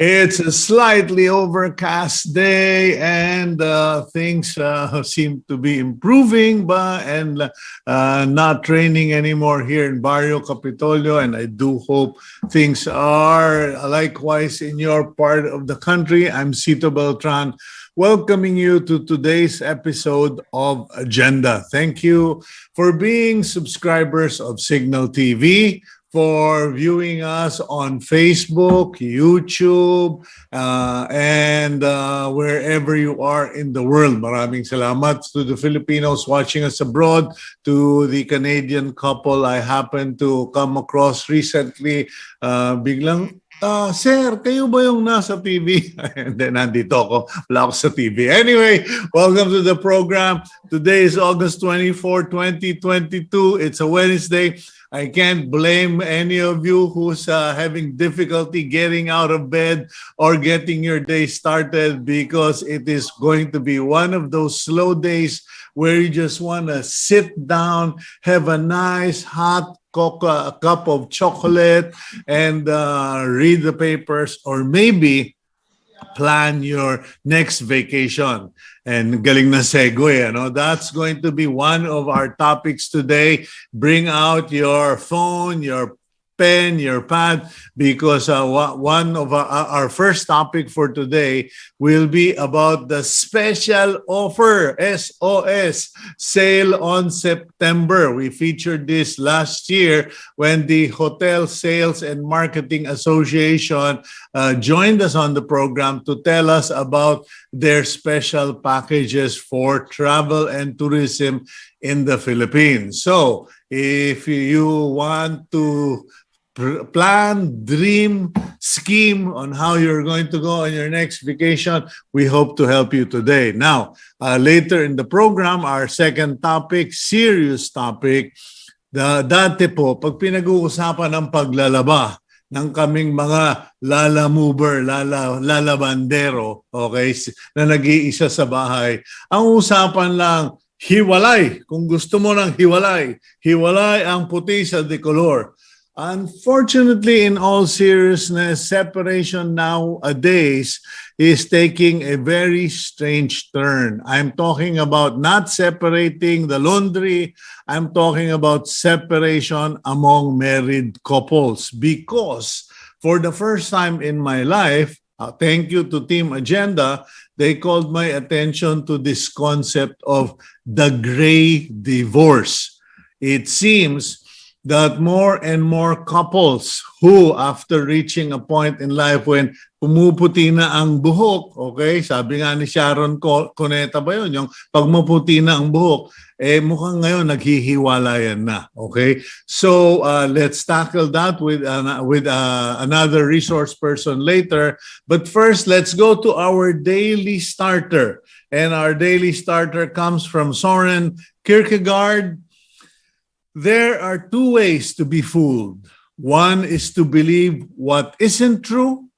It's a slightly overcast day, and things seem to be improving, not raining anymore here in Barrio Capitolio. And I do hope things are likewise in your part of the country. I'm Cito Beltran, welcoming you to today's episode of Agenda. Thank you for being subscribers of Cignal TV, for viewing us on Facebook, YouTube, and wherever you are in the world. Maraming salamat to the Filipinos watching us abroad, to the Canadian couple I happened to come across recently. Biglang, sir, kayo ba yung nasa TV? And then nandito ako, wala ako sa TV. Anyway, welcome to the program. Today is August 24, 2022. It's a Wednesday. I can't blame any of you who's having difficulty getting out of bed or getting your day started, because it is going to be one of those slow days where you just want to sit down, have a nice hot a cup of chocolate, and read the papers, or maybe plan your next vacation. And galing na segue, that's going to be one of our topics today. Bring out your phone, your pen, your pad, because one of our first topic for today will be about the special offer, SOS, sale on September. We featured this last year when the Hotel Sales and Marketing Association joined us on the program to tell us about their special packages for travel and tourism in the Philippines. So if you want to plan, dream, scheme on how you're going to go on your next vacation, we hope to help you today. Now, later in the program, our second topic, serious topic, dati po, pag pinag-uusapan ng paglalaba ng kaming mga lala mover, lala bandero, okay, na nag-iisa sa bahay, ang usapan lang, hiwalay. Kung gusto mo ng hiwalay, hiwalay ang puti sa decolor. Unfortunately, in all seriousness, separation nowadays is taking a very strange turn. I'm talking about not separating the laundry. I'm talking about separation among married couples, because for the first time in my life, thank you to Team Agenda, they called my attention to this concept of the gray divorce. It seems that more and more couples who, after reaching a point in life when pumuputi na ang buhok, okay, sabi nga ni Sharon Cuneta ba yun, yung pag maputi na ang buhok, mukhang ngayon naghihiwalayan na, okay? So let's tackle that with another resource person later. But first, let's go to our daily starter. And our daily starter comes from Soren Kierkegaard. There are two ways to be fooled. One is to believe what isn't true.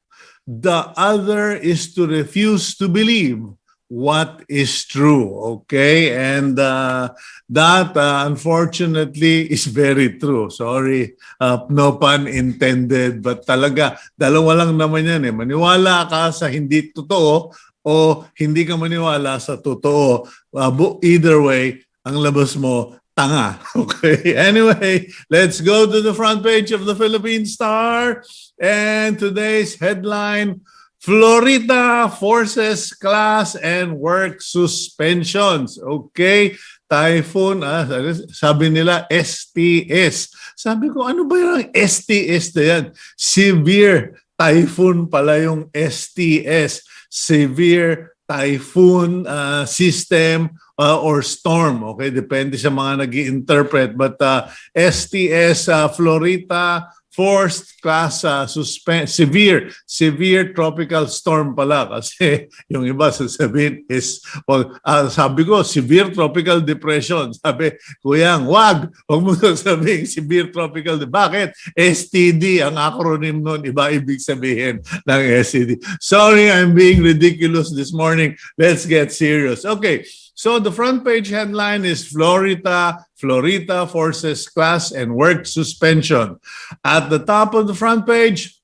The other is to refuse to believe what is true. Okay? And that, unfortunately, is very true. Sorry, no pun intended. But talaga, dalawa lang naman yan. Maniwala ka sa hindi totoo o hindi ka maniwala sa totoo. Either way, ang labas mo, tanga. Okay. Anyway, let's go to the front page of the Philippine Star. And today's headline, Florida forces class and work suspensions. Okay. Typhoon, sabi nila STS. Sabi ko, ano ba yung STS na yan? Severe typhoon pala yung STS. Severe typhoon system or storm, okay? Depende sa mga nag-i-interpret. But STS, Florida, forced class severe tropical storm pala, kasi yung iba sasabihin is, sabi ko, severe tropical depression. Sabi, Kuyang, wag mo sasabihin severe tropical depression. Bakit? STD, ang acronym nun, iba ibig sabihin ng STD. Sorry, I'm being ridiculous this morning. Let's get serious. Okay. So the front page headline is Florida forces class and work suspension. At the top of the front page,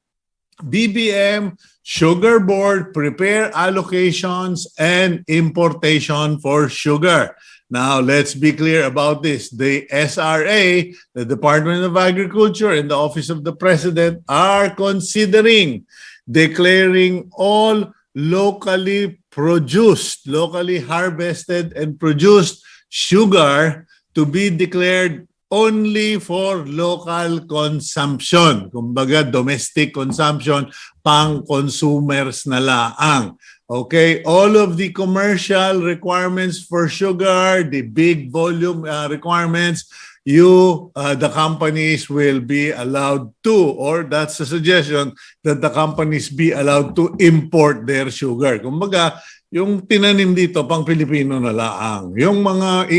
BBM Sugar Board prepare allocations and importation for sugar. Now, let's be clear about this. The SRA, the Department of Agriculture, and the Office of the President are considering declaring all locally produced, locally harvested and produced sugar to be declared only for local consumption. Kumbaga, domestic consumption, pang-consumers na laang. Okay, all of the commercial requirements for sugar, the big volume requirements, the companies will be allowed to, or that's a suggestion, that the companies be allowed to import their sugar. Kumbaga, yung tinanim dito, pang Pilipino na laang. Yung mga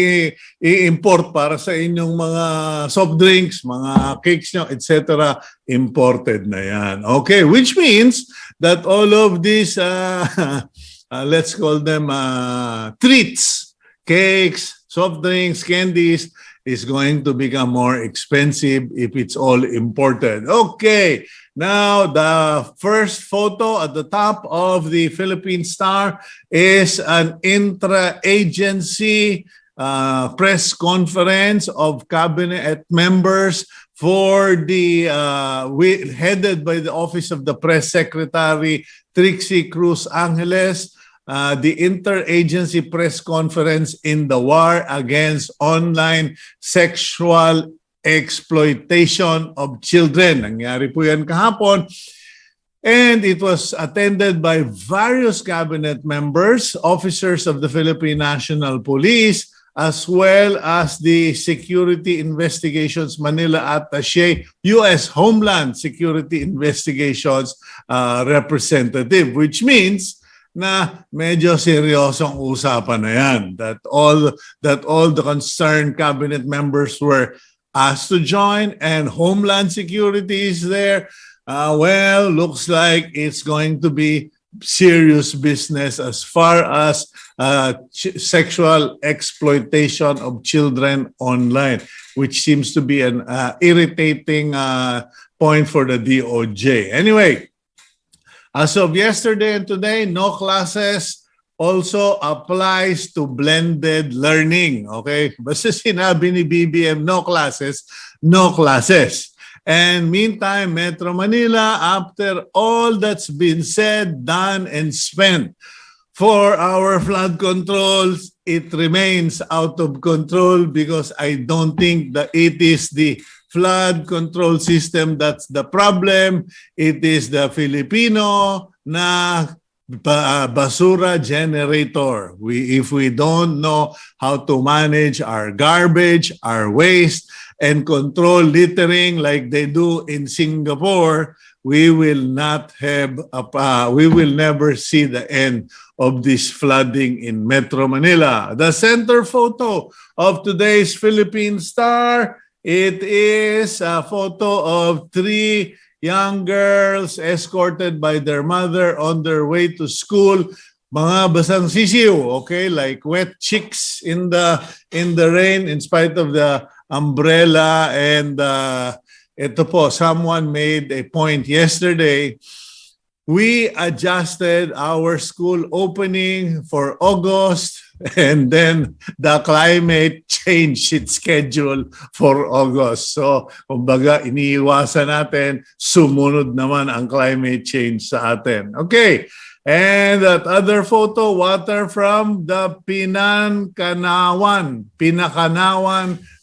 i-import para sa inyong mga soft drinks, mga cakes nyo, etc., imported na yan. Okay, which means that all of these, let's call them treats, cakes, soft drinks, candies, is going to become more expensive if it's all imported. Okay. Now, the first photo at the top of the Philippine Star is an intra-agency press conference of cabinet members for the headed by the Office of the Press Secretary Trixie Cruz Angeles, the interagency press conference in the war against online sexual exploitation of children. Nangyari po yan kahapon. And it was attended by various cabinet members, officers of the Philippine National Police, as well as the Security Investigations Manila Attaché, U.S. Homeland Security Investigations representative, which means na medyo seryosong usapan na yan, that all the concerned cabinet members were asked to join, and Homeland Security is there. Well, looks like it's going to be serious business as far as sexual exploitation of children online, which seems to be an irritating point for the DOJ. Anyway, as of yesterday and today, no classes also applies to blended learning. Okay? Basta sinabi ni BBM, no classes, no classes. And meantime, Metro Manila, after all that's been said, done, and spent for our flood controls, it remains out of control because I don't think that it is the flood control system that's the problem. It is the Filipino na basura generator. If we don't know how to manage our garbage, our waste, and control littering like they do in Singapore, we will not have we will never see the end of this flooding in Metro Manila. The center photo of today's Philippine Star, it is a photo of 3 young girls escorted by their mother on their way to school. Mga basang sisiw, okay, like wet chicks in the rain in spite of the umbrella. And ito po, someone made a point yesterday. We adjusted our school opening for August, and then the climate changed its schedule for August. So, kumbaga, iniiwasan natin, sumunod naman ang climate change sa atin. Okay, and that other photo, water from the Pinakanawan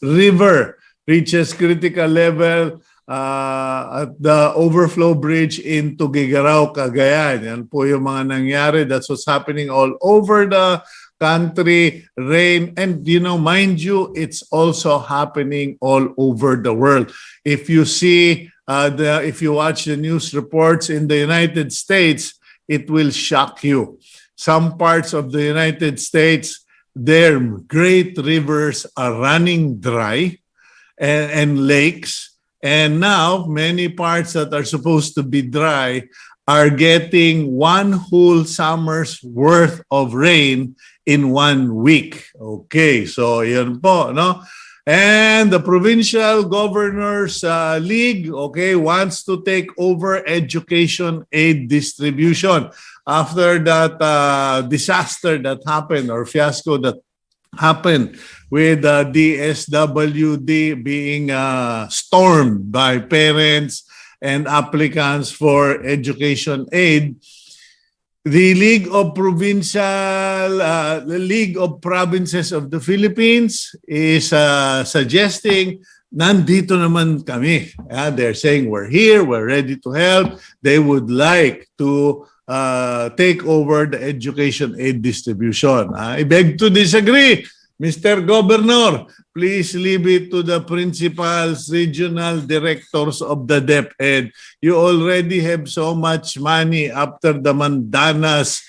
River reaches critical level at the overflow bridge into Gigaraw, Cagayan. Yan po yung mga nangyari. That's what's happening all over the country. Rain, and mind you, it's also happening all over the world. If you see, if you watch the news reports in the United States, it will shock you. Some parts of the United States, their great rivers are running dry, and lakes. And now, many parts that are supposed to be dry are getting one whole summer's worth of rain in 1 week. Okay, so yun po, no? And the Provincial Governors League, okay, wants to take over education aid distribution after that disaster that happened or fiasco that happened with DSWD being stormed by parents and applicants for education aid. The League of Provinces of the Philippines is suggesting nandito naman kami. They're saying we're here, we're ready to help. They would like to take over the education aid distribution. I beg to disagree. Mr. Governor, please leave it to the principals, regional directors of the DepEd. You already have so much money after the Mandanas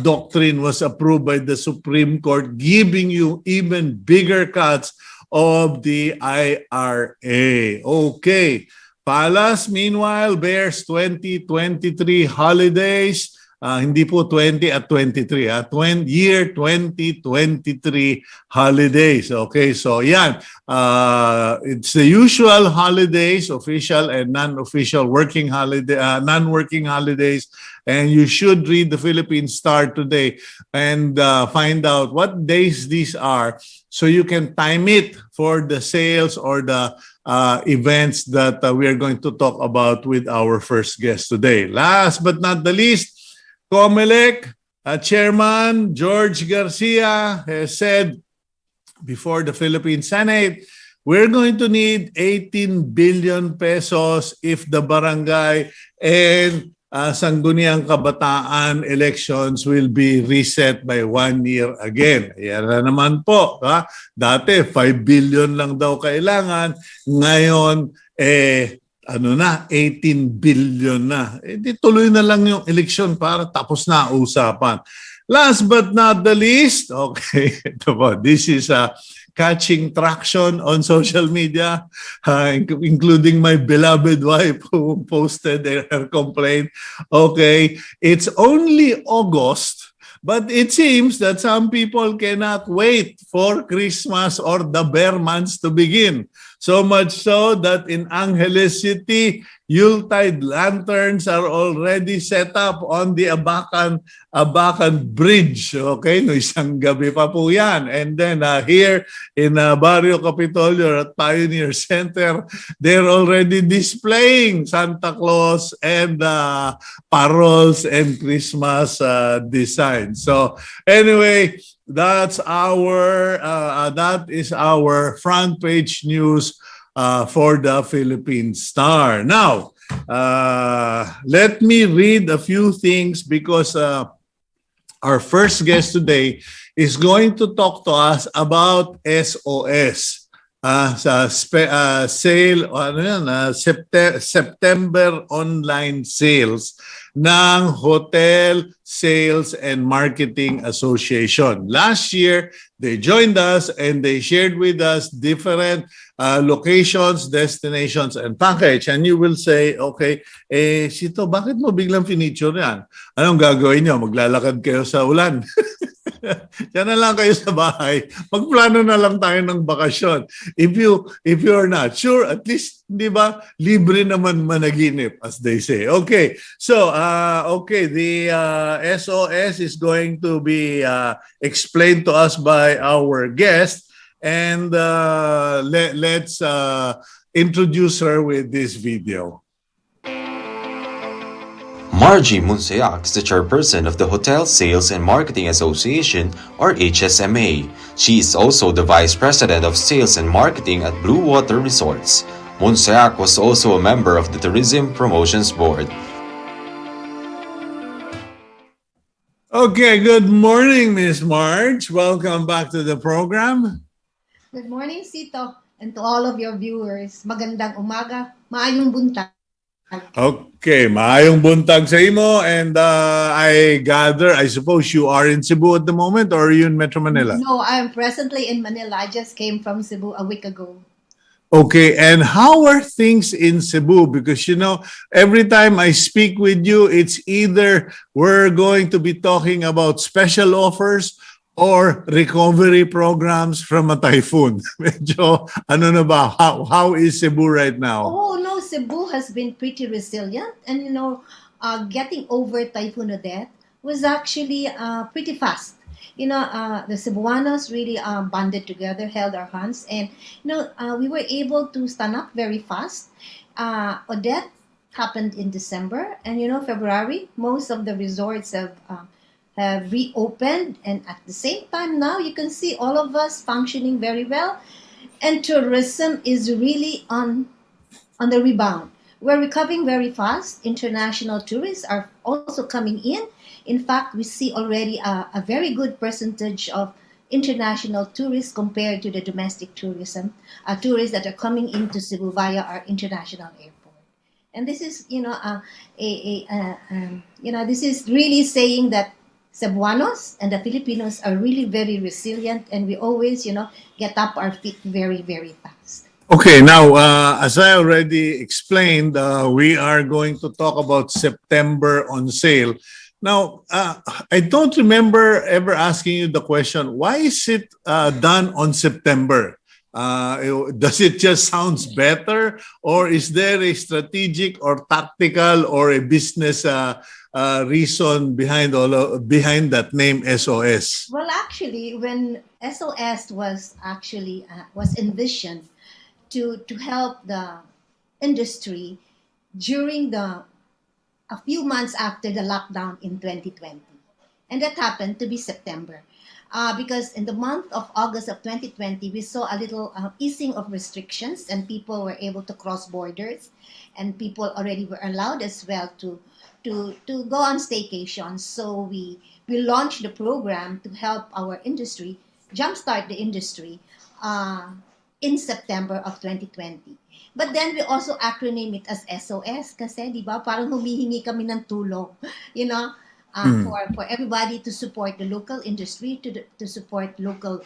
doctrine was approved by the Supreme Court, giving you even bigger cuts of the IRA. Okay. Palas, meanwhile, bears 2023 holidays. Hindi po 20 at 23. Year 2023 holidays. Okay, so yan. It's the usual holidays, official and non-official working holiday, non-working holidays. And you should read the Philippine Star today and find out what days these are so you can time it for the sales or the events that we are going to talk about with our first guest today. Last but not the least, COMELEC Chairman George Garcia has said before the Philippine Senate, we're going to need 18 billion pesos if the barangay and Sangguniang Kabataan elections will be reset by 1 year again. Yan na naman po. Dati 5 billion lang daw kailangan. Ngayon, 18 billion na. Di tuloy na lang yung eleksyon para tapos na usapan. Last but not the least, okay, ito po, this is catching traction on social media, including my beloved wife who posted her complaint. Okay, it's only August, but it seems that some people cannot wait for Christmas or the bear months to begin. So much so that in Angeles City, Yuletide lanterns are already set up on the Abacan Bridge. Okay, no, isang gabi pa po yan. And then here in Barrio Capitolio at Pioneer Center, they're already displaying Santa Claus and paroles and Christmas designs. So anyway, that is our front page news for the Philippine Star. Now, let me read a few things because our first guest today is going to talk to us about SOS. September online sales ng Hotel Sales and Marketing Association. Last year, they joined us and they shared with us different locations, destinations, and package. And you will say, okay, Cito, bakit mo biglang finiture yan? Anong gagawin nyo? Maglalakad kayo sa ulan. Diyan na lang kayo sa bahay. Magplano na lang tayo ng bakasyon. If you're not sure, at least, di ba, libre naman managinip, as they say. Okay, so, the SOS is going to be explained to us by our guest. And let's introduce her with this video. Margie Munsayac is the chairperson of the Hotel Sales and Marketing Association, or HSMA. She is also the vice president of sales and marketing at Blue Water Resorts. Munsayac was also a member of the Tourism Promotions Board. Okay, good morning, Miss Marge. Welcome back to the program. Good morning, Cito, and to all of your viewers. Magandang umaga, maayong buntag. Okay, maayong buntag sa imo, and I suppose you are in Cebu at the moment, or are you in Metro Manila? No, I am presently in Manila. I just came from Cebu a week ago. Okay, and how are things in Cebu? Because, you know, every time I speak with you, it's either we're going to be talking about special offers or recovery programs from a typhoon? Medyo, ano na ba? How is Cebu right now? Oh no, Cebu has been pretty resilient, and getting over Typhoon Odette was actually pretty fast. The Cebuanos really banded together, held our hands, and we were able to stand up very fast. Odette happened in December, and February, most of the resorts have reopened, and at the same time now you can see all of us functioning very well, and tourism is really on the rebound. We're recovering very fast. International tourists are also coming in. In fact, we see already a very good percentage of international tourists compared to the domestic tourism, tourists that are coming into Cebu via our international airport. And this is, this is really saying that Cebuanos and the Filipinos are really very resilient, and we always, get up our feet very, very fast. Okay, now, as I already explained, we are going to talk about September on sale. Now, I don't remember ever asking you the question, why is it done on September? Does it just sounds better, or is there a strategic or tactical or a business reason behind behind that name SOS? Well, actually, when SOS was actually was envisioned to help the industry during a few months after the lockdown in 2020, and that happened to be September. Because in the month of August of 2020, we saw a little easing of restrictions, and people were able to cross borders, and people already were allowed as well to go on staycations. So we launched the program to help our industry, jumpstart the industry, in September of 2020. But then we also acronym it as SOS kasi, di ba, parang humihingi kami ng tulong, for everybody to support the local industry, to support local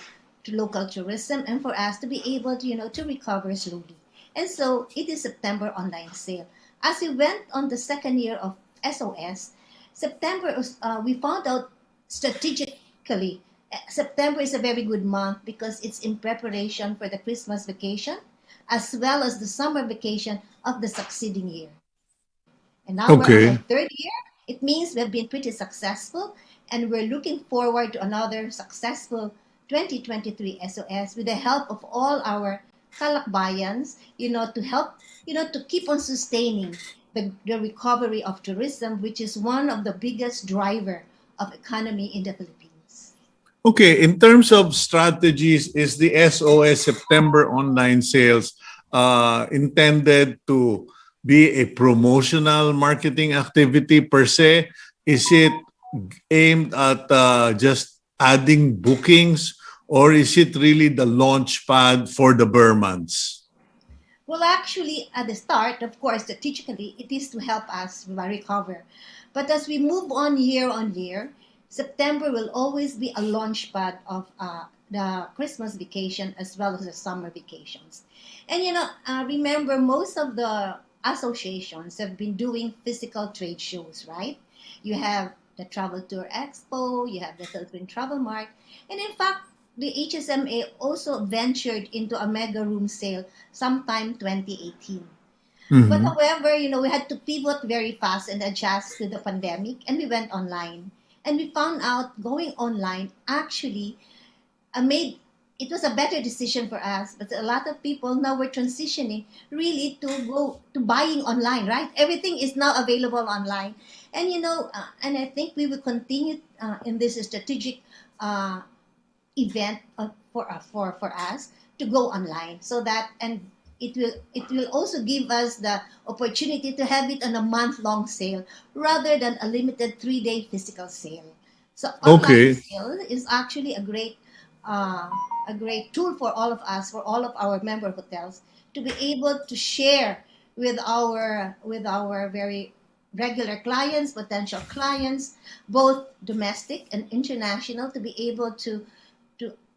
tourism, and for us to be able to recover slowly. And so it is September online sale. As we went on the second year of SOS, September we found out strategically September is a very good month because it's in preparation for the Christmas vacation as well as the summer vacation of the succeeding year. And now we're on our third year. It means we've been pretty successful, and we're looking forward to another successful 2023 SOS with the help of all our kalakbayans, to help, to keep on sustaining the recovery of tourism, which is one of the biggest driver of economy in the Philippines. Okay, in terms of strategies, is the SOS September online sales intended to be a promotional marketing activity per se? Is it aimed at just adding bookings, or is it really the launch pad for the Burr months? Well, actually, at the start, of course, strategically, it is to help us recover. But as we move on year, September will always be a launch pad of the Christmas vacation as well as the summer vacations. And remember, most of the associations have been doing physical trade shows, right? You have the Travel Tour Expo, you have the Philippine Travel Mart, and in fact, the HSMA also ventured into a mega room sale sometime 2018. But however, we had to pivot very fast and adjust to the pandemic, and we went online. And we found out going online actually it was a better decision for us. But a lot of people now were transitioning really to go to buying online, right? Everything is now available online. And, and I think we will continue in this strategic event for us to go online, so that, and it will also give us the opportunity to have it on a month-long sale rather than a limited 3-day physical sale. So online sale is actually a great tool for all of us, for all of our member hotels, to be able to share with our very regular clients, potential clients, both domestic and international, to be able to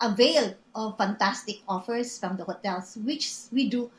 avail of fantastic offers from the hotels, which we do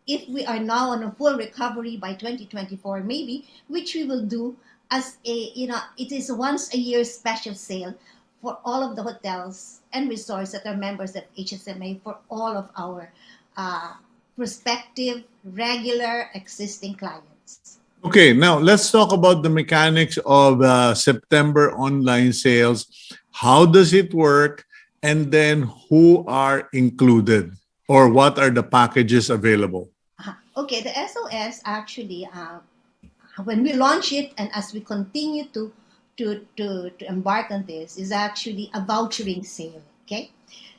if we are now on a full recovery by 2024, maybe, which we will do as it is once a year special sale for all of the hotels and resorts that are members of HSMA, for all of our uh, prospective, regular, existing clients. Okay, now let's talk about the mechanics of September online sales. How does it work? And then who are included or what are the packages available? Okay, the SOS actually, when we launch it and as we continue to embark on this, is actually a vouchering sale. Okay,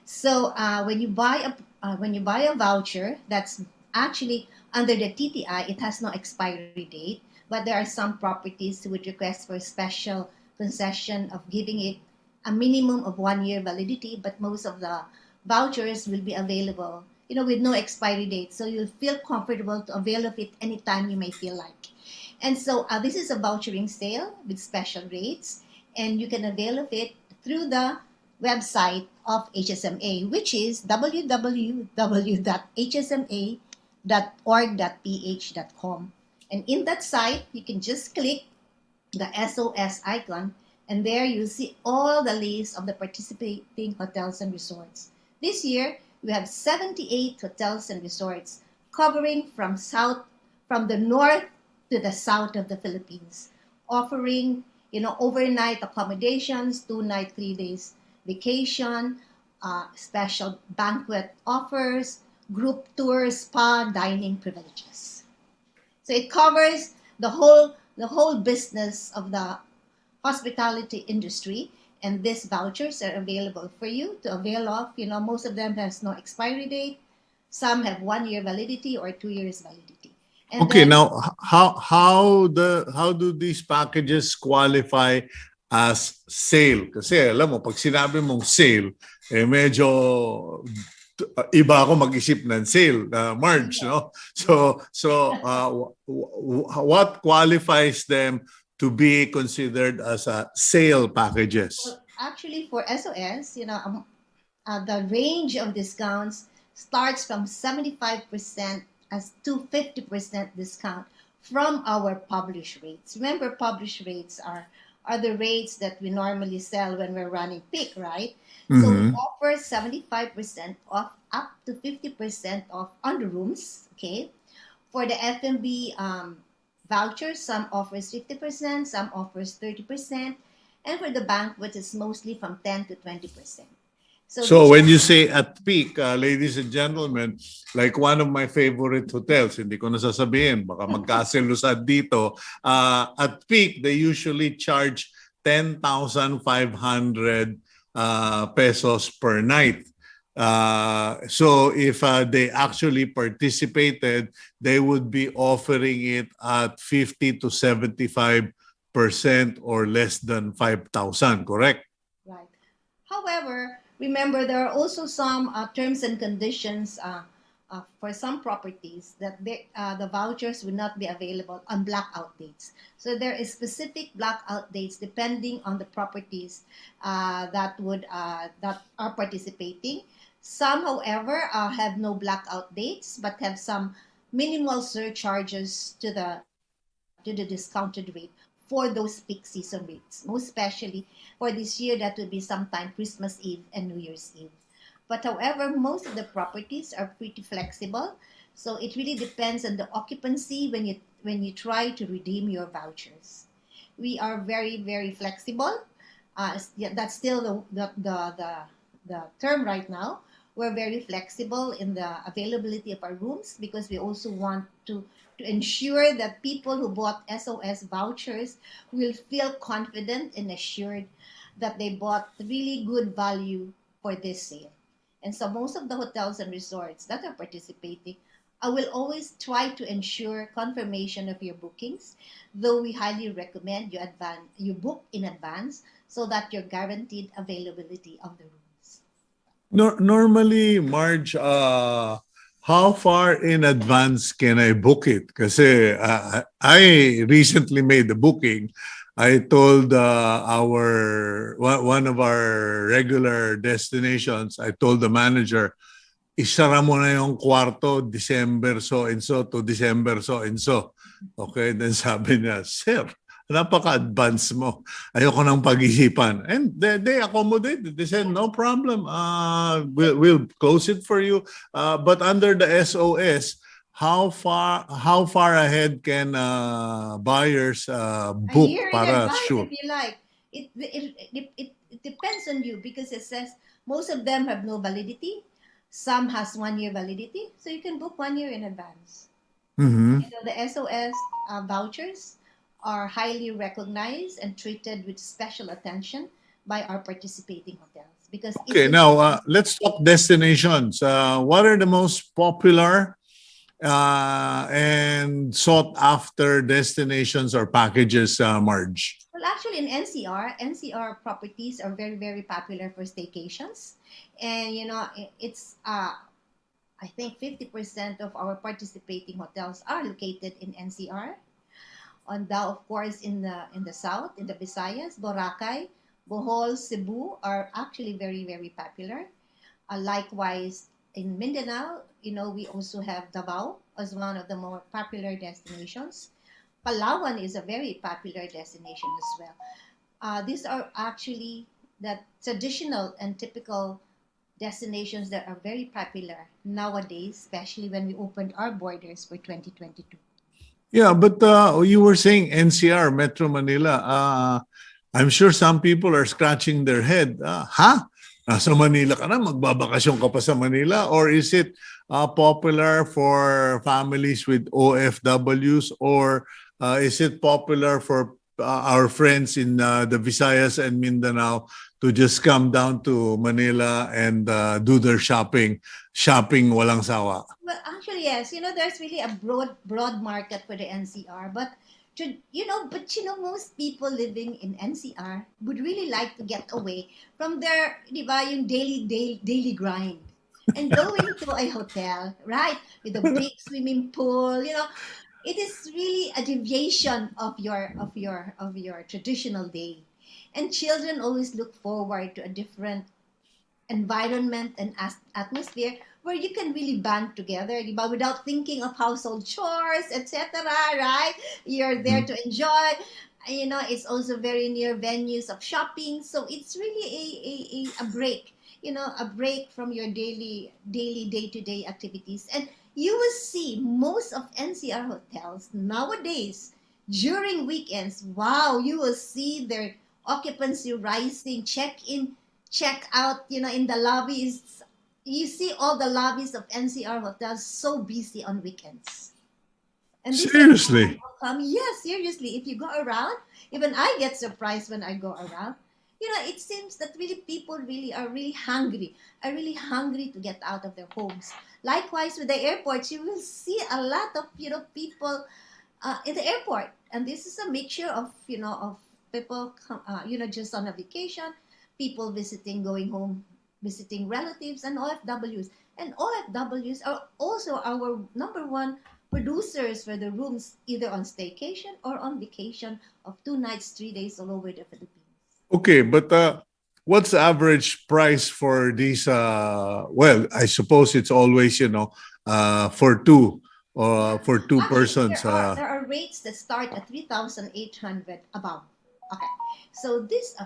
so when you buy a voucher, that's actually under the TTI, it has no expiry date, but there are some properties who would request for a special concession of giving it a minimum of 1 year validity, but most of the vouchers will be available, with no expiry date. So you'll feel comfortable to avail of it anytime you may feel like. And so this is a vouchering sale with special rates, and you can avail of it through the website of HSMA, which is www.hsma.org.ph.com. And in that site, you can just click the SOS icon, and there you see all the list of the participating hotels and resorts. This year, we have 78 hotels and resorts covering from the north to the south of the Philippines, offering overnight accommodations, 2 night, 3 days vacation, special banquet offers, group tours, spa, dining privileges. So it covers the whole business of the hospitality industry, and these vouchers are available for you to avail of. Most of them has no expiry date. Some have 1 year validity or 2 years validity. And Okay, then, now how do these packages qualify as sale? Kasi alam mo, pag sinabi mong sale, medyo iba ako mag-isip ng sale, Marge, no? What qualifies them to be considered as a sale packages? well, actually, for SOS, the range of discounts starts from 75% as to 50% discount from our published rates. Remember, published rates are the rates that we normally sell when we're running peak, right? So we offer 75% off up to 50% off on the rooms. Okay. For the F&B vouchers, some offers 50%, some offers 30%, and for the banquet, it's mostly from 10 to 20%. So when you say at peak, ladies and gentlemen, like one of my favorite hotels, hindi ko nasasabihin, baka magkaselusad dito, at peak, they usually charge 10,500 pesos per night. So if they actually participated, they would be offering it at 50 to 75% or less than 5,000, correct? Right. However, remember, there are also some terms and conditions for some properties that the vouchers will not be available on blackout dates. So there is specific blackout dates depending on the properties that are participating. Some, however, have no blackout dates but have some minimal surcharges to the discounted rate for those peak season rates. Most especially for this year, that would be sometime Christmas Eve and New Year's Eve. But however, most of the properties are pretty flexible. So it really depends on the occupancy when you try to redeem your vouchers. We are very, very flexible. That's still the term right now. We're very flexible in the availability of our rooms because we also want to ensure that people who bought SOS vouchers will feel confident and assured that they bought really good value for this sale. And so most of the hotels and resorts that are participating, I will always try to ensure confirmation of your bookings, though we highly recommend you book in advance so that you're guaranteed availability of the rooms. Normally, Marge, how far in advance can I book it? Kasi I recently made the booking. I told one of our regular destinations, I told the manager, isara mo na yung kwarto December so and so to December so and so. Okay, then sabi niya, sir, napaka-advance mo. Ayoko nang pag-isipan. And they accommodated. They said, no problem. We'll close it for you. But under the SOS, how far ahead can buyers A book year in para advance sure? if you like. It depends on you because it says most of them have no validity. Some has 1 year validity, so you can book 1 year in advance. Mhm. The SOS vouchers are highly recognized and treated with special attention by our participating hotels because it Okay, will. now let's talk destinations. What are the most popular and sought after destinations or packages, Marge? Well, actually, in NCR properties are very, very popular for staycations, and it's I think 50% of our participating hotels are located in NCR. On the, of course, in the south, in the Visayas, Boracay, Bohol, Cebu are actually very, very popular. Likewise, in Mindanao, we also have Davao as one of the more popular destinations. Palawan is a very popular destination as well. These are actually the traditional and typical destinations that are very popular nowadays, especially when we opened our borders for 2022. Yeah, but you were saying NCR, Metro Manila. I'm sure some people are scratching their head. Nasa Manila ka na, magbabakasyon ka pa sa Manila? Or is it popular for families with OFWs? Or is it popular for our friends in the Visayas and Mindanao to just come down to Manila and do their shopping walang sawa? Well, actually, yes. There's really a broad market for the NCR, but most people living in NCR would really like to get away from their, di ba, yung daily grind and going to a hotel, right, with a big swimming pool. It is really a deviation of your traditional day, and children always look forward to a different environment and atmosphere where you can really band together, di ba? Without thinking of household chores, etc. Right? You're there to enjoy. It's also very near venues of shopping, so it's really a break. A break from your daily day-to-day activities, and you will see most of NCR hotels nowadays during weekends. Wow, you will see their occupancy rising, check-in, check out, in the lobbies. You see all the lobbies of NCR hotels so busy on weekends. And this is Seriously? yes, seriously. If you go around, even I get surprised when I go around. It seems that really people really are really hungry to get out of their homes. Likewise with the airports, you will see a lot of people in the airport, and this is a mixture of people just on a vacation, people visiting, going home, visiting relatives, and OFWs. And OFWs are also our number one producers for the rooms, either on staycation or on vacation of 2 nights, 3 days all over the Philippines. Okay, but what's the average price for these? Well, I suppose it's always, for two for two Actually, persons. there are rates that start at 3,800 above. Okay, so this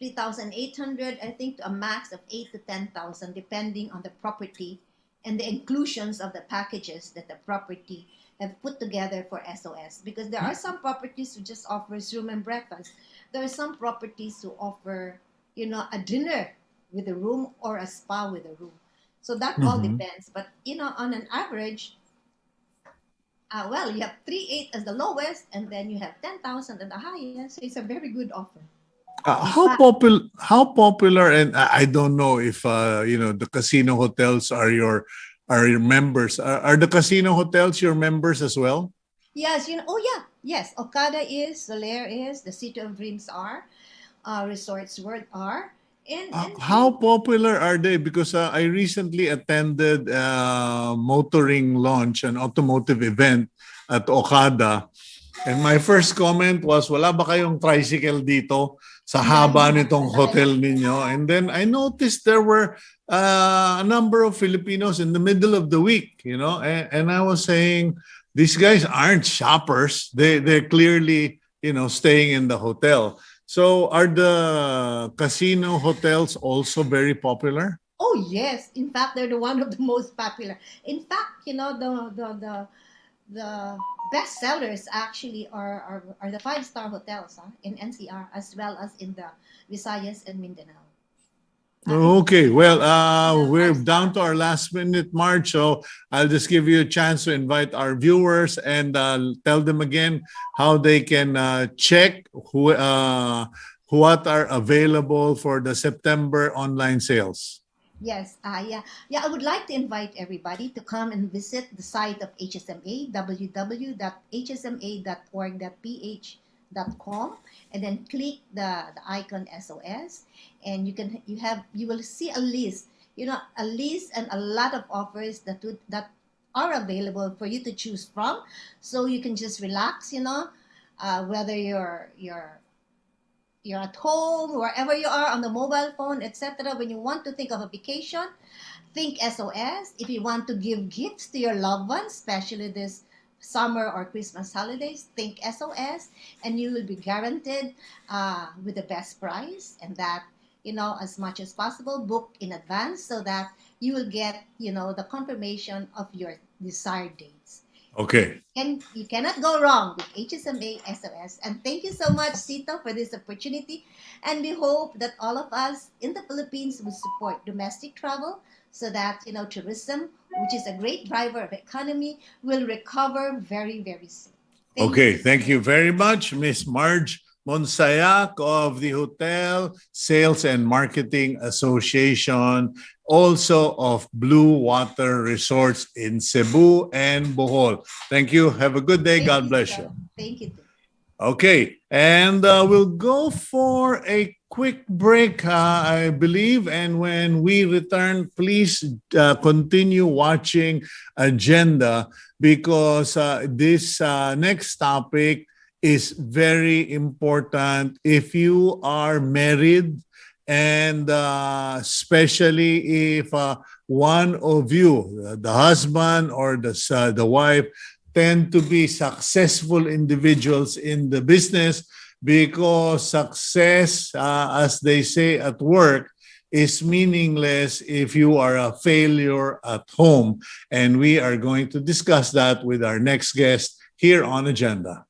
3,800, I think, to a max of 8 to 10,000, depending on the property and the inclusions of the packages that the property have put together for SOS. Because there are some properties who just offers room and breakfast. There are some properties who offer, a dinner with a room or a spa with a room. So that all Mhm. depends. But on an average, well, you have 3.8 as the lowest, and then you have 10,000 at the highest. So it's a very good offer. In fact, How popular, and I don't know if the casino hotels are your members. Are the casino hotels your members as well? yes, oh yeah, yes. Okada is, Soler is, the City of Dreams are, Resorts World are, and How popular are they? Because I recently attended motoring launch, an automotive event at Okada. And my first comment was, wala ba kayong tricycle dito sa yeah, haba nitong hotel ninyo? And then I noticed there were a number of Filipinos in the middle of the week, and I was saying, these guys aren't shoppers. They're clearly staying in the hotel. So are the casino hotels also very popular? Oh yes, in fact, they're the one of the most popular. In fact, the best sellers actually are the five-star hotels, in NCR as well as in the Visayas and Mindanao. In Okay, well, the we're five-star. down to our last minute, March, so I'll just give you a chance to invite our viewers and tell them again how they can check what are available for the September online sales. Yes, yeah. I would like to invite everybody to come and visit the site of HSMA, www.hsma.org.ph.com, and then click the icon SOS, and you will see a list, a list and a lot of offers that are available for you to choose from, so you can just relax, whether you're at home, wherever you are on the mobile phone, etc. When you want to think of a vacation, think SOS. If you want to give gifts to your loved ones, especially this summer or Christmas holidays, think SOS, and you will be guaranteed with the best price. And that, as much as possible, book in advance so that you will get, the confirmation of your desired dates. Okay. And you cannot go wrong with HSMA SOS. And thank you so much, Cito, for this opportunity. And we hope that all of us in the Philippines will support domestic travel so that, tourism, which is a great driver of economy, will recover very, very soon. Thank Okay, you. thank you very much, Miss Marge Munsayac of the Hotel Sales and Marketing Association, also of Blue Water Resorts in Cebu and Bohol. Thank you. Have a good day. Thank God you, bless Cito. you. Thank you. Okay, and we'll go for a quick break, I believe. And when we return, please continue watching Agenda because this next topic is very important if you are married and especially if one of you, the husband or the wife, tend to be successful individuals in the business because success, as they say at work, is meaningless if you are a failure at home. And we are going to discuss that with our next guest here on Agenda.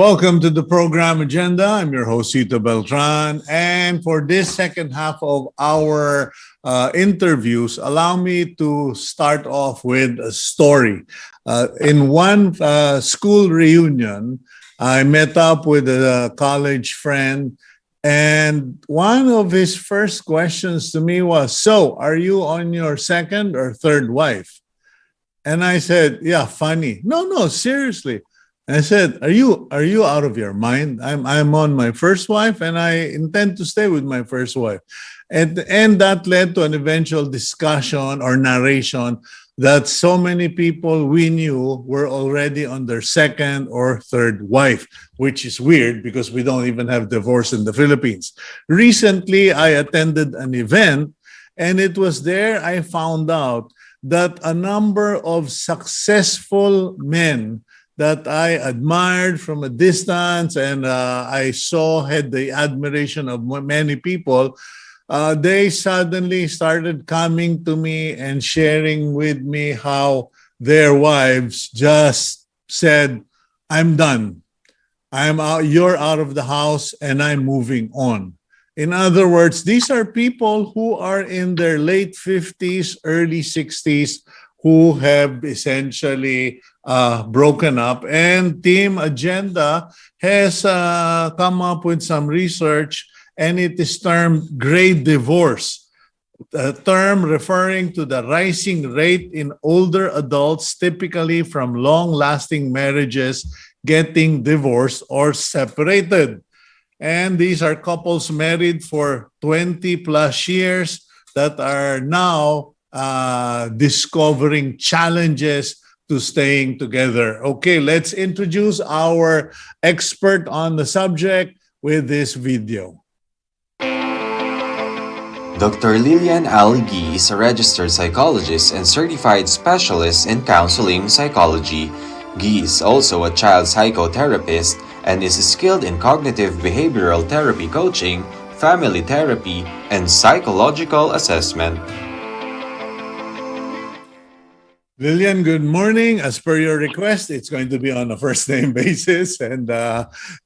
Welcome to the program agenda. I'm your host, Cito Beltran. And for this second half of our interviews, allow me to start off with a story. In one school reunion, I met up with a college friend, and one of his first questions to me was, "So, are you on your second or third wife?" And I said, "Yeah, funny. No, seriously." I said, "Are you out of your mind? I'm on my first wife, and I intend to stay with my first wife." And that led to an eventual discussion or narration that so many people we knew were already on their second or third wife, which is weird because we don't even have divorce in the Philippines. Recently, I attended an event, and it was there I found out that a number of successful men that I admired from a distance and I saw had the admiration of many people, they suddenly started coming to me and sharing with me how their wives just said, "I'm done. I'm out. You're out of the house, and I'm moving on." In other words, these are people who are in their late 50s, early 60s, who have essentially broken up. And Team Agenda has come up with some research, and it is termed gray divorce, a term referring to the rising rate in older adults, typically from long-lasting marriages, getting divorced or separated. And these are couples married for 20 plus years that are now discovering challenges to staying together. Okay, let's introduce our expert on the subject with this video. Dr. Lillian Gui is a registered psychologist and certified specialist in counseling psychology. Gui is also a child psychotherapist and is skilled in cognitive behavioral therapy coaching, family therapy, and psychological assessment. Lillian, good morning. As per your request, it's going to be on a first name basis. And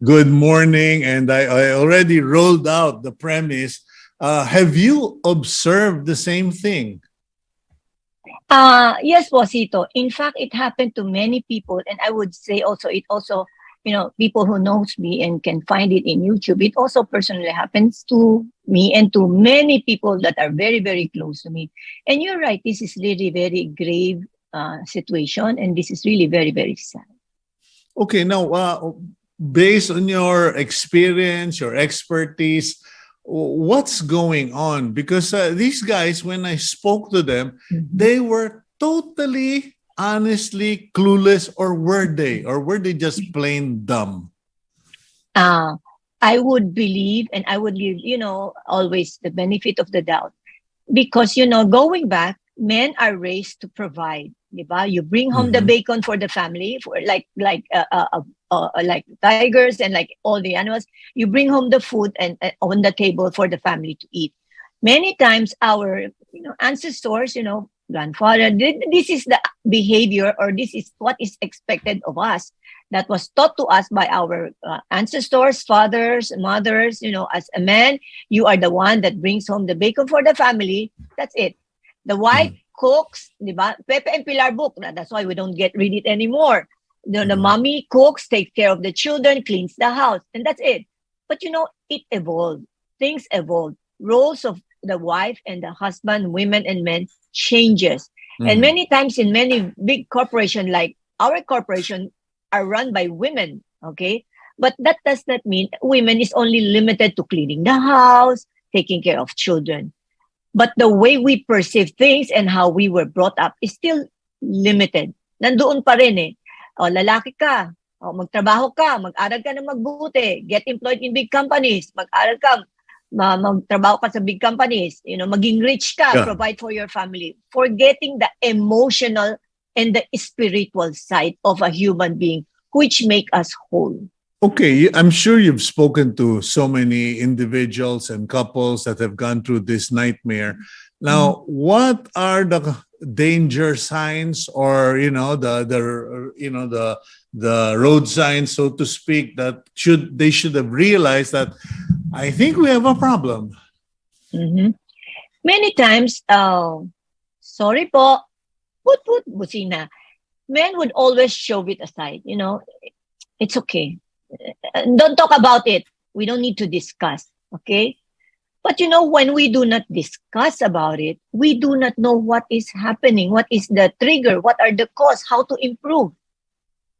good morning. And I already rolled out the premise. Have you observed the same thing? Yes, Posito. In fact, it happened to many people. And I would say also, people who knows me and can find it in YouTube, it also personally happens to me and to many people that are very, very close to me. And you're right, this is really very grave situation, and this is really very, very sad. Okay, now, based on your experience, your expertise, what's going on? Because these guys, when I spoke to them, they were totally, honestly clueless, or were they just plain dumb? I would believe, and I would give, always the benefit of the doubt. Because, going back, men are raised to provide. Diba? You bring home the bacon for the family, for like tigers and like all the animals. You bring home the food and on the table for the family to eat. Many times our ancestors, grandfather, this is the behavior, or this is what is expected of us. That was taught to us by our ancestors, fathers, mothers. As a man, you are the one that brings home the bacon for the family. That's it. The wife cooks, diba? Pepe and Pilar book. That's why we don't read it anymore. The mommy cooks, takes care of the children, cleans the house, and that's it. But it evolved. Things evolved. Roles of the wife and the husband, women and men changes. And many times in many big corporations, like our corporation, are run by women. Okay, but that does not mean women is only limited to cleaning the house, taking care of children. But the way we perceive things and how we were brought up is still limited. Nandoon pa rin eh. O, lalaki ka, o, magtrabaho ka, mag-aral ka na magbuti, get employed in big companies, mag-aral ka, magtrabaho ka sa big companies, maging rich ka, provide for your family. Forgetting the emotional and the spiritual side of a human being, which make us whole. Okay, I'm sure you've spoken to so many individuals and couples that have gone through this nightmare. Now, what are the danger signs, or the the road signs, so to speak, that they should have realized that I think we have a problem. Mhm. Many times, sorry po, put busina. Men would always shove it aside. It's okay. Don't talk about it. We don't need to discuss. Okay. But when we do not discuss about it, we do not know what is happening, what is the trigger, what are the cause, how to improve.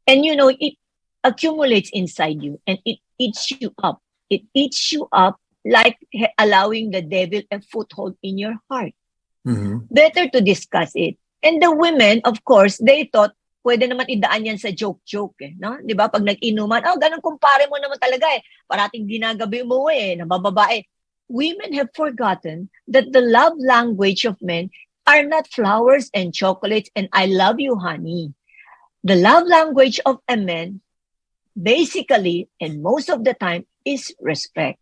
And it accumulates inside you and it eats you up. It eats you up like allowing the devil a foothold in your heart. Mhm. Better to discuss it. And the women, of course, they thought, pwede naman idaan yan sa joke-joke no? Di ba? Pag nag-inuman, ganun kumpare mo naman talaga Parating ginagabi mo nabababae. Women have forgotten that the love language of men are not flowers and chocolates and I love you, honey. The love language of a man, basically, and most of the time, is respect.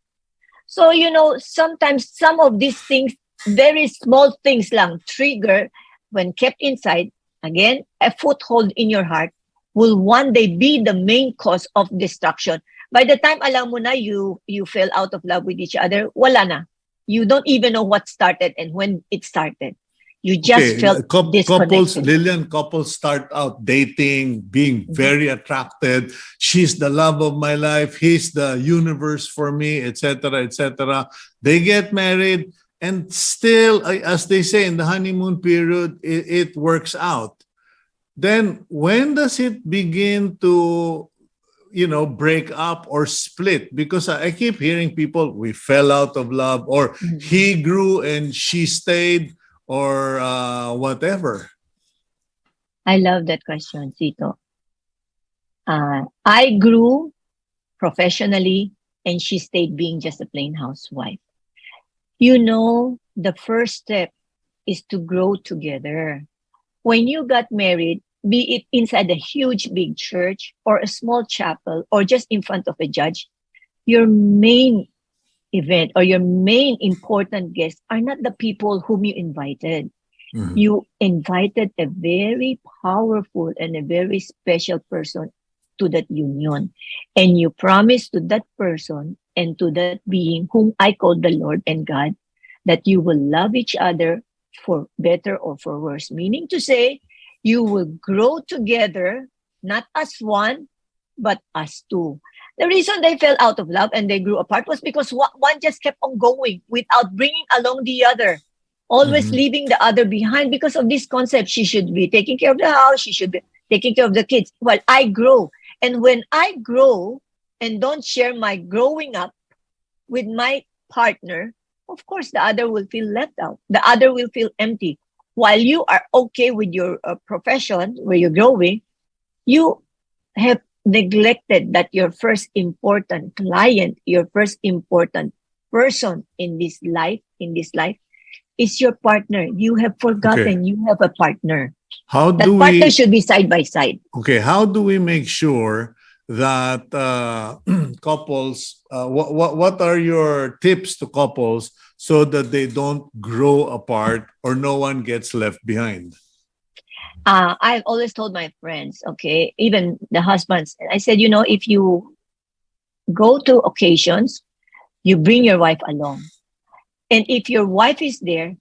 So, sometimes some of these things, very small things lang, trigger, when kept inside, again, a foothold in your heart, will one day be the main cause of destruction. By the time alam mo na you fell out of love with each other, wala na. You don't even know what started and when it started. You just felt couples, disconnected. Lillian, couples start out dating, being very attracted. She's the love of my life. He's the universe for me, etc., etc. They get married, and still, as they say, in the honeymoon period, it works out. Then, when does it begin to break up or split? Because I keep hearing people, we fell out of love, or he grew and she stayed, or whatever. I love that question, Cito. I grew professionally and she stayed being just a plain housewife. The first step is to grow together. When you got married, be it inside a huge big church or a small chapel or just in front of a judge, your main event or your main important guests are not the people whom you invited. Mhm. You invited a very powerful and a very special person to that union. And you promised to that person and to that being whom I call the Lord and God that you will love each other for better or for worse. Meaning to say, you will grow together, not as one, but as two. The reason they fell out of love and they grew apart was because one just kept on going without bringing along the other, always leaving the other behind because of this concept. She should be taking care of the house. She should be taking care of the kids. Well, I grow. And when I grow and don't share my growing up with my partner, of course, the other will feel left out. The other will feel empty. While you are okay with your profession, where you're growing, you have neglected that your first important client, your first important person in this life, is your partner. You have forgotten you have a partner. How That do partner we? should be side by side. Okay, how do we make sure that couples? What are your tips to couples so that they don't grow apart or no one gets left behind? I've always told my friends, okay, even the husbands, I said, if you go to occasions, you bring your wife along. And if your wife is there,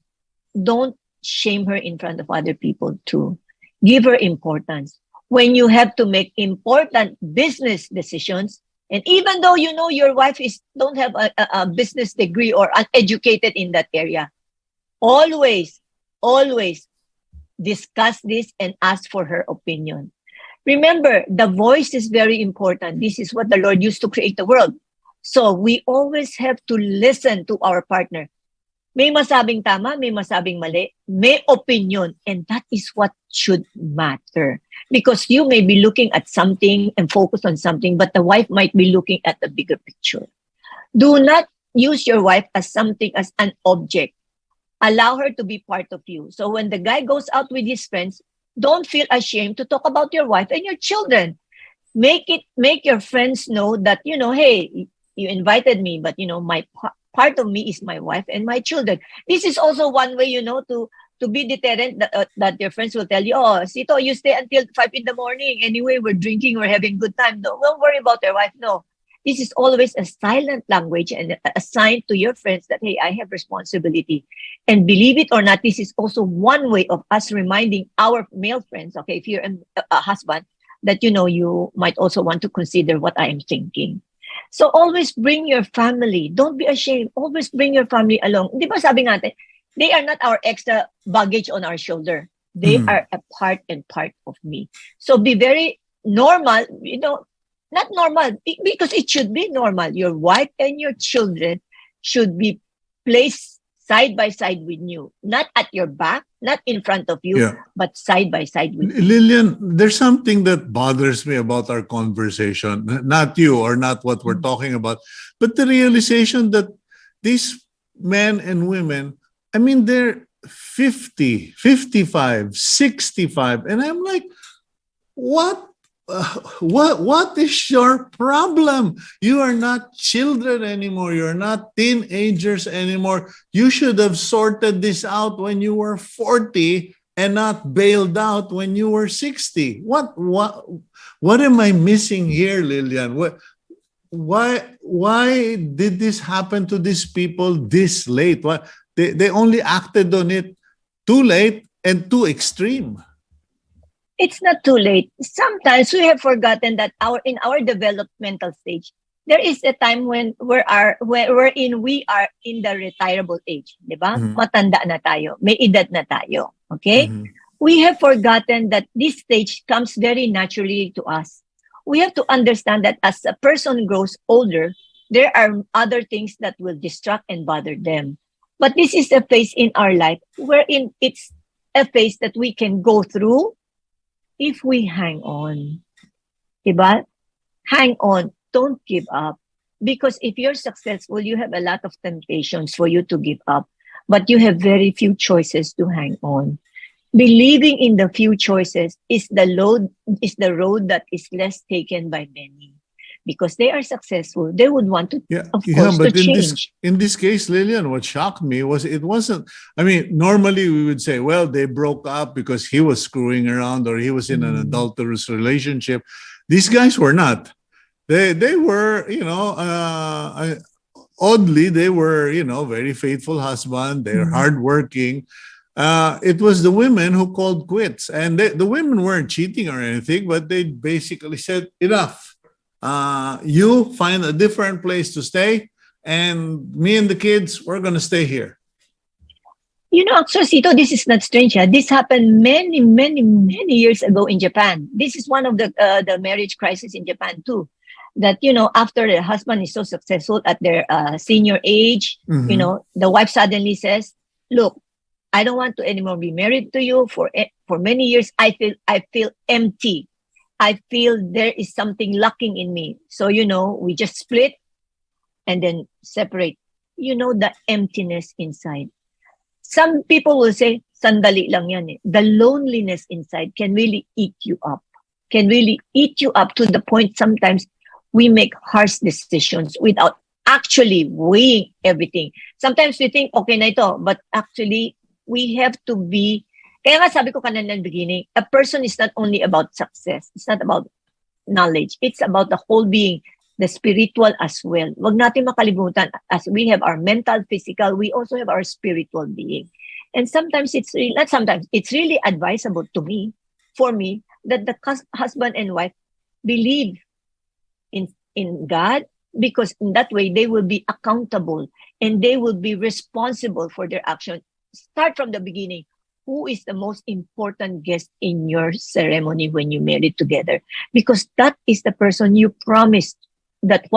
don't shame her in front of other people too. Give her importance. When you have to make important business decisions, and even though your wife don't have a business degree or uneducated in that area, always discuss this and ask for her opinion. Remember, the voice is very important. This is what the Lord used to create the world. So we always have to listen to our partner. May masabing tama, may masabing mali, may opinion, and that is what should matter. Because you may be looking at something and focus on something, but the wife might be looking at the bigger picture. Do not use your wife as something, as an object. Allow her to be part of you. So when the guy goes out with his friends, don't feel ashamed to talk about your wife and your children. Make your friends know that, hey, you invited me, but my part of me is my wife and my children. This is also one way, to to be deterrent, that your friends will tell you, oh, Cito, you stay until 5 in the morning. Anyway, we're drinking, we're having good time. No, don't worry about your wife. No. This is always a silent language and a sign to your friends that, hey, I have responsibility. And believe it or not, this is also one way of us reminding our male friends, okay, if you're a husband, that, you might also want to consider what I am thinking. So always bring your family. Don't be ashamed. Always bring your family along. Di ba sabi natin, they are not our extra baggage on our shoulder. They are a part and part of me. So be very normal, not normal, because it should be normal. Your wife and your children should be placed side by side with you, not at your back, not in front of you, but side by side with you. Lillian, there's something that bothers me about our conversation, not you or not what we're talking about, but the realization that these men and women, I mean, they're 50, 55, 65, and I'm like, what is your problem? You are not children anymore. You're not teenagers anymore. You should have sorted this out when you were 40 and not bailed out when you were 60. What am I missing here, Lillian? Why did this happen to these people this late? They only acted on it too late and too extreme. It's not too late. Sometimes we have forgotten that in our developmental stage, there is a time wherein we are in the retirable age, di ba? Matanda na tayo, may edad na tayo, okay? We have forgotten that this stage comes very naturally to us. We have to understand that as a person grows older, there are other things that will distract and bother them. But this is a phase in our life wherein it's a phase that we can go through if we hang on. Diba? Hang on. Don't give up. Because if you're successful, you have a lot of temptations for you to give up. But you have very few choices to hang on. Believing in the few choices is the road that is less taken by many. Because they are successful, they would want to, of course, but to change. in this case, Lillian, what shocked me was it wasn't. I mean, normally we would say, well, they broke up because he was screwing around or he was in an adulterous relationship. These guys were not. They were, oddly, they were, very faithful husband. They're hardworking. It was the women who called quits, and the women weren't cheating or anything, but they basically said, enough. You find a different place to stay, and me and the kids, we're going to stay here. So Cito, this is not strange. This happened many, many, many years ago in Japan. This is one of the marriage crisis in Japan too. That, after the husband is so successful at their senior age, the wife suddenly says, look, I don't want to anymore be married to you for many years. I feel empty. I feel there is something lacking in me. So, we just split and then separate. The emptiness inside. Some people will say, sandali lang yan eh. The loneliness inside can really eat you up. Can really eat you up to the point sometimes we make harsh decisions without actually weighing everything. Sometimes we think, okay na ito, but actually we have to be. Kaya nga sabi ko kanina in the beginning, a person is not only about success. It's not about knowledge. It's about the whole being, the spiritual as well. Wag natin makalimutan, as we have our mental, physical, we also have our spiritual being. And sometimes it's really advisable for me, that the husband and wife believe in God, because in that way they will be accountable and they will be responsible for their action. Start from the beginning. Who is the most important guest in your ceremony when you married together? Because that is the person you promised that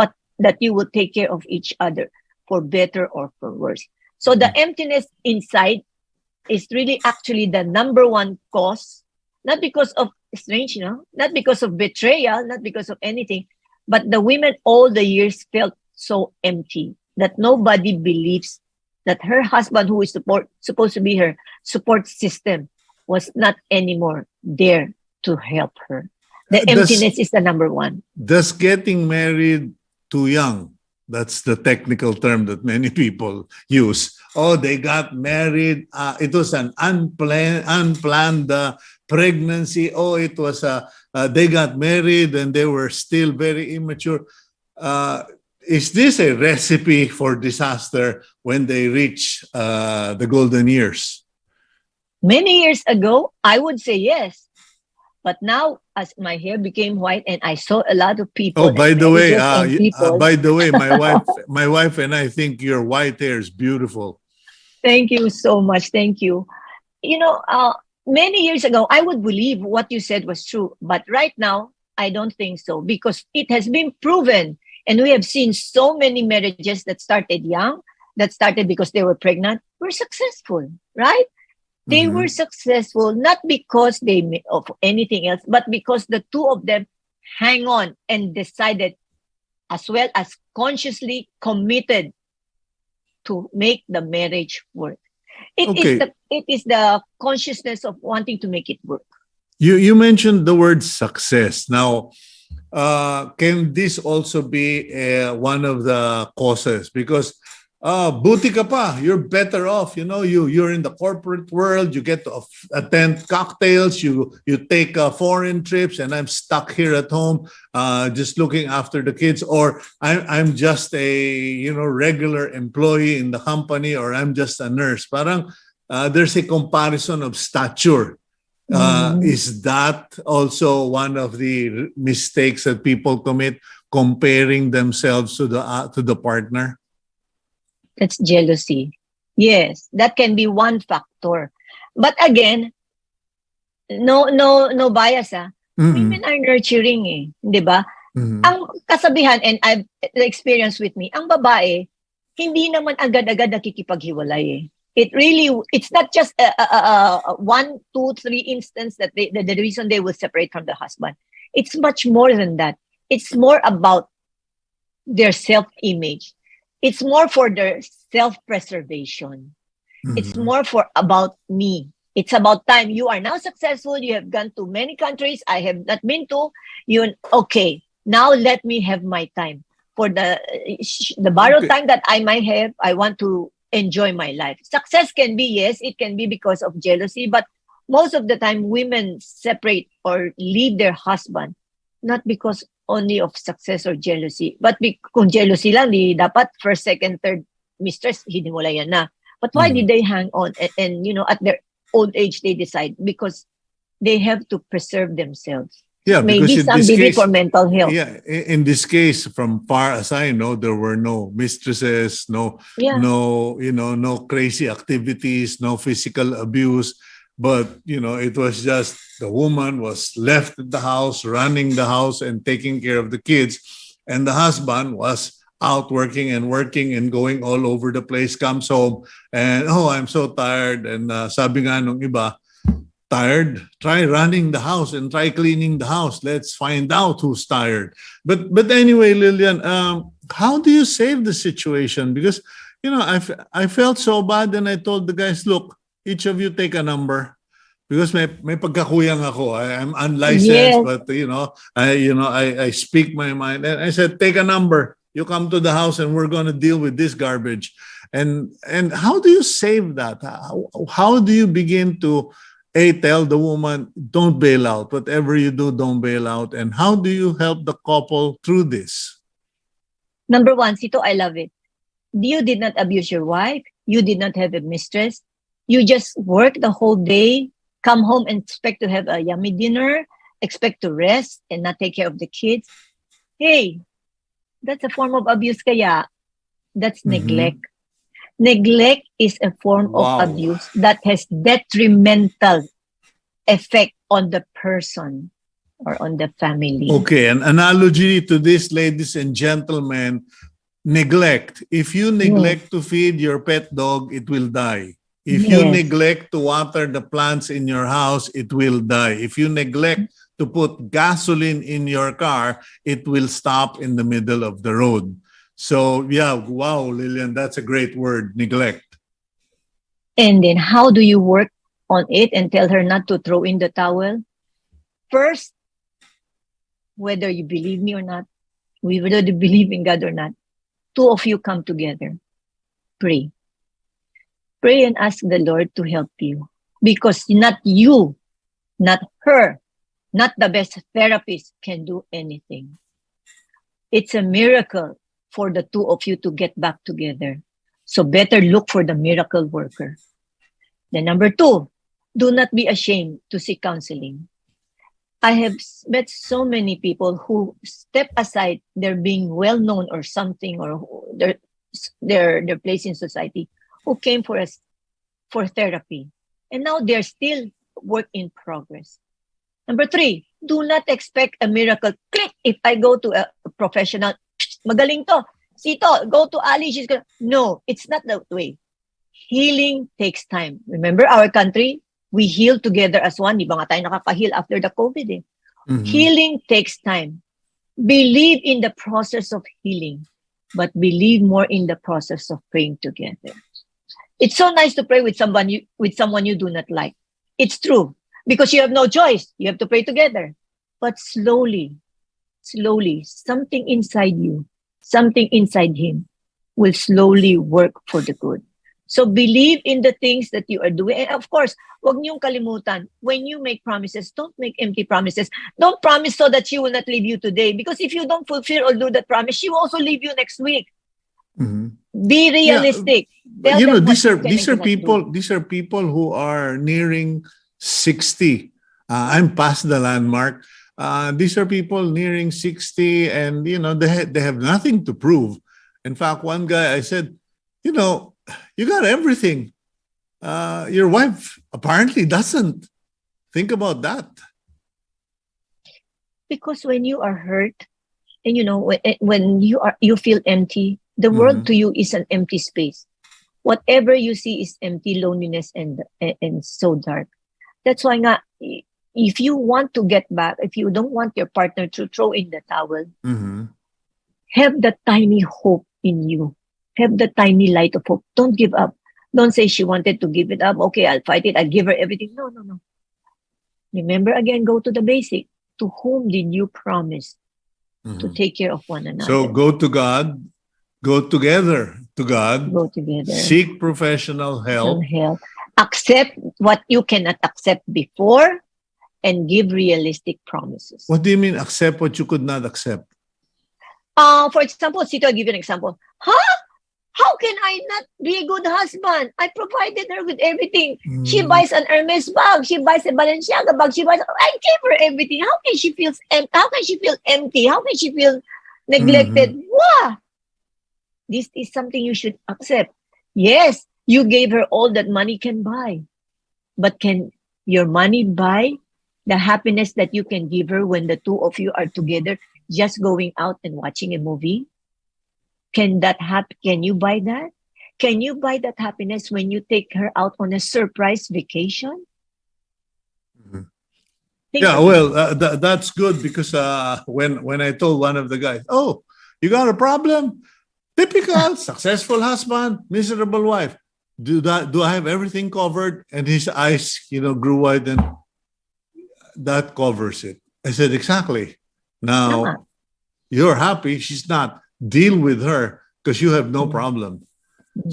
you will take care of each other for better or for worse. So the emptiness inside is really actually the number one cause, not because of strange, not because of betrayal, not because of anything, but the women all the years felt so empty that nobody believes that her husband, who is supposed to be her support system, was not anymore there to help her. The emptiness is the number one. Does getting married too young, that's the technical term that many people use, oh, they got married. It was an unplanned pregnancy. Oh, it was they got married and they were still very immature. Is this a recipe for disaster when they reach the golden years? Many years ago, I would say yes. But now, as my hair became white and I saw a lot of people, Oh, by the way, people. my wife and I think your white hair is beautiful. Thank you so much. Thank you. You know, many years ago, I would believe what you said was true. But right now, I don't think so, because it has been proven. And we have seen so many marriages that started young, that started because they were pregnant, were successful, right? They were successful not because of anything else, but because the two of them hang on and decided, as well as consciously committed to make the marriage work. It is the consciousness of wanting to make it work. You mentioned the word success. Now, can this also be one of the causes? Because buti ka pa, you're better off. You know, you're in the corporate world. You get to attend cocktails. You take foreign trips, and I'm stuck here at home, just looking after the kids. Or I'm just a regular employee in the company, or I'm just a nurse. Parang there's a comparison of stature. Is that also one of the mistakes that people commit, comparing themselves to the partner? That's jealousy. Yes, that can be one factor. But again, no bias. Women are nurturing, eh, 'di ba? Ang kasabihan, and I've the experience with me, ang babae hindi naman agad-agad nakikipaghiwalay, eh. It's not just a 1, 2, 3 instance that the reason they will separate from the husband. It's much more than that. It's more about their self-image. It's more for their self-preservation. It's more about me. It's about time. You are now successful. You have gone to many countries I have not been to. Okay, now let me have my time. For the borrowed time that I might have, I want to enjoy my life. Success can be, yes, it can be because of jealousy, but most of the time women separate or leave their husband not because only of success or jealousy, but kung jealousy lang, di dapat first, second, third mistress, hiniwalayan na. But why did they hang on? And at their old age, they decide because they have to preserve themselves. Yeah, maybe some did it for mental health. Yeah, in this case, from far as I know, there were no mistresses, no crazy activities, no physical abuse. But, it was just the woman was left at the house, running the house and taking care of the kids. And the husband was out working and going all over the place, comes home and, I'm so tired. And sabi nga nung iba, tired, try running the house and try cleaning the house. Let's find out who's tired. But anyway, Lillian, how do you save the situation? Because, I felt so bad and I told the guys, look, each of you take a number. Because may pagkakuyang ako. I'm unlicensed, but I speak my mind. And I said, take a number. You come to the house and we're going to deal with this garbage. And how do you save that? How do you begin to tell the woman, don't bail out. Whatever you do, don't bail out. And how do you help the couple through this? Number one, Cito, I love it. You did not abuse your wife. You did not have a mistress. You just work the whole day, come home and expect to have a yummy dinner, expect to rest and not take care of the kids. Hey, that's a form of abuse kaya. That's neglect. Neglect is a form of abuse that has detrimental effect on the person or on the family. Okay, an analogy to this, ladies and gentlemen, neglect. If you neglect to feed your pet dog, it will die. If you neglect to water the plants in your house, it will die. If you neglect to put gasoline in your car, it will stop in the middle of the road. So, wow, Lillian, that's a great word, neglect. And then how do you work on it and tell her not to throw in the towel? First, whether you believe me or not, whether you believe in God or not, two of you come together, pray. Pray and ask the Lord to help you. Because not you, not her, not the best therapist can do anything. It's a miracle for the two of you to get back together. So better look for the miracle worker. Then number 2, do not be ashamed to seek counseling. I have met so many people who step aside their being well known or something, or their place in society, who came for us for therapy, and now they're still work in progress. Number 3, do not expect a miracle. Click! If I go to a professional, magaling to. Cito, go to Ali. She's gonna. No, it's not that way. Healing takes time. Remember our country? We heal together as one. Di ba nga tayo nakaka-heal after the COVID eh? Healing takes time. Believe in the process of healing, but believe more in the process of praying together. It's so nice to pray with someone you do not like. It's true. Because you have no choice. You have to pray together. But slowly, something inside you, something inside him will slowly work for the good. So believe in the things that you are doing. And of course, wag niyong kalimutan, when you make promises, don't make empty promises. Don't promise so that she will not leave you today. Because if you don't fulfill or do that promise, she will also leave you next week. Be realistic. Yeah. These are people who are nearing 60. I'm past the landmark. These are people nearing 60, and they have nothing to prove. In fact, one guy, I said, you got everything. Your wife apparently doesn't. Think about that. Because when you are hurt, and when you feel empty, the world to you is an empty space. Whatever you see is empty, loneliness, and so dark. That's why if you want to get back, if you don't want your partner to throw in the towel, have the tiny hope in you. Have the tiny light of hope. Don't give up. Don't say she wanted to give it up. Okay, I'll fight it. I'll give her everything. No. Remember again, go to the basic. To whom did you promise to take care of one another? So go to God. Go together to God. Go together. Seek professional help. Accept what you cannot accept before, and give realistic promises. What do you mean accept what you could not accept? For example, Cito, I'll give you an example. How can I not be a good husband? I provided her with everything. She buys an Hermes bag. She buys a Balenciaga bag. I gave her everything. How can she feel empty? How can she feel empty? How can she feel neglected? Wow! This is something you should accept. Yes, you gave her all that money can buy. But can your money buy the happiness that you can give her when the two of you are together, just going out and watching a movie? Can that happen? Can you buy that? Can you buy that happiness when you take her out on a surprise vacation? That's good, because when I told one of the guys, "Oh, you got a problem? Typical successful husband, miserable wife. Do I have everything covered?" And his eyes, grew wide, and that covers it. I said, exactly. Now you're happy. She's not. Deal with her, because you have no problem.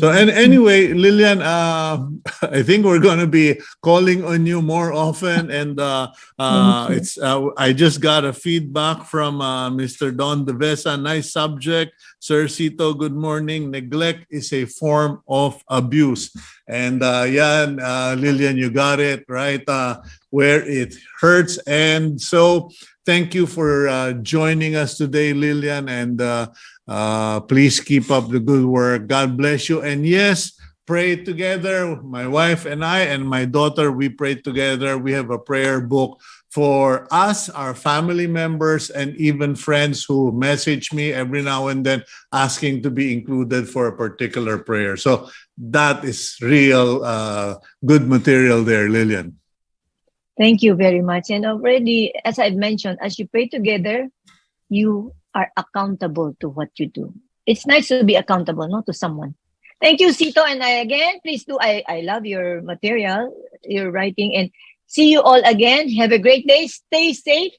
So, and anyway, Lillian, I think we're going to be calling on you more often. And I just got a feedback from Mr. Don Devesa. Nice subject. Sir Cito, good morning. Neglect is a form of abuse. And Lillian, you got it, right? Where it hurts. And so thank you for joining us today, Lillian. And please keep up the good work. God bless you. And yes, pray together. My wife and I and my daughter, we pray together. We have a prayer book for us, our family members, and even friends who message me every now and then asking to be included for a particular prayer. So that is real good material there, Lillian. Thank you very much. And already, as I've mentioned, as you pray together, you are accountable to what you do. It's nice to be accountable, not to someone. Thank you, Cito. And please do. I love your material, your writing. And see you all again. Have a great day. Stay safe,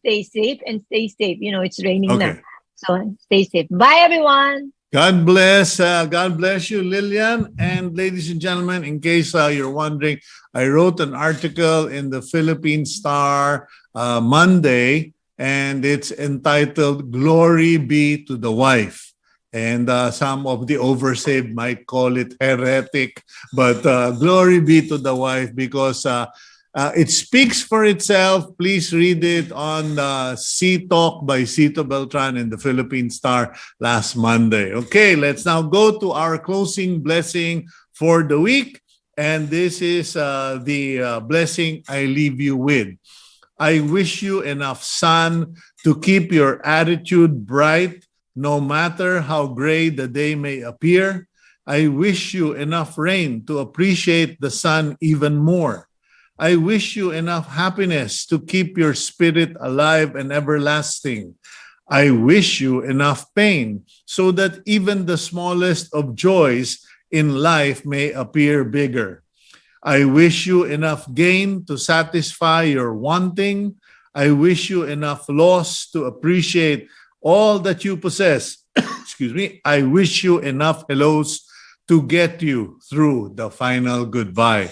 and stay safe. It's raining now. So stay safe. Bye, everyone. God bless you, Lillian. And ladies and gentlemen, in case you're wondering, I wrote an article in the Philippine Star Monday, and it's entitled "Glory Be to the Wife." And some of the oversaved might call it heretic, but glory be to the wife, because it speaks for itself. Please read it on C-Talk by Cito Beltran in the Philippine Star last Monday. Okay, let's now go to our closing blessing for the week. And this is the blessing I leave you with. I wish you enough sun to keep your attitude bright, no matter how gray the day may appear. I wish you enough rain to appreciate the sun even more. I wish you enough happiness to keep your spirit alive and everlasting. I wish you enough pain so that even the smallest of joys in life may appear bigger. I wish you enough gain to satisfy your wanting. I wish you enough loss to appreciate all that you possess. Excuse me. I wish you enough hellos to get you through the final goodbye.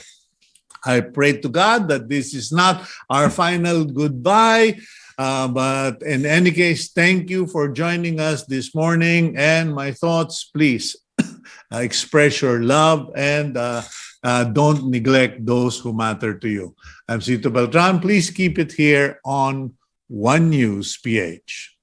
I pray to God that this is not our final goodbye. But in any case, thank you for joining us this morning. And my thoughts, please express your love and don't neglect those who matter to you. I'm Cito Beltran. Please keep it here on One News PH.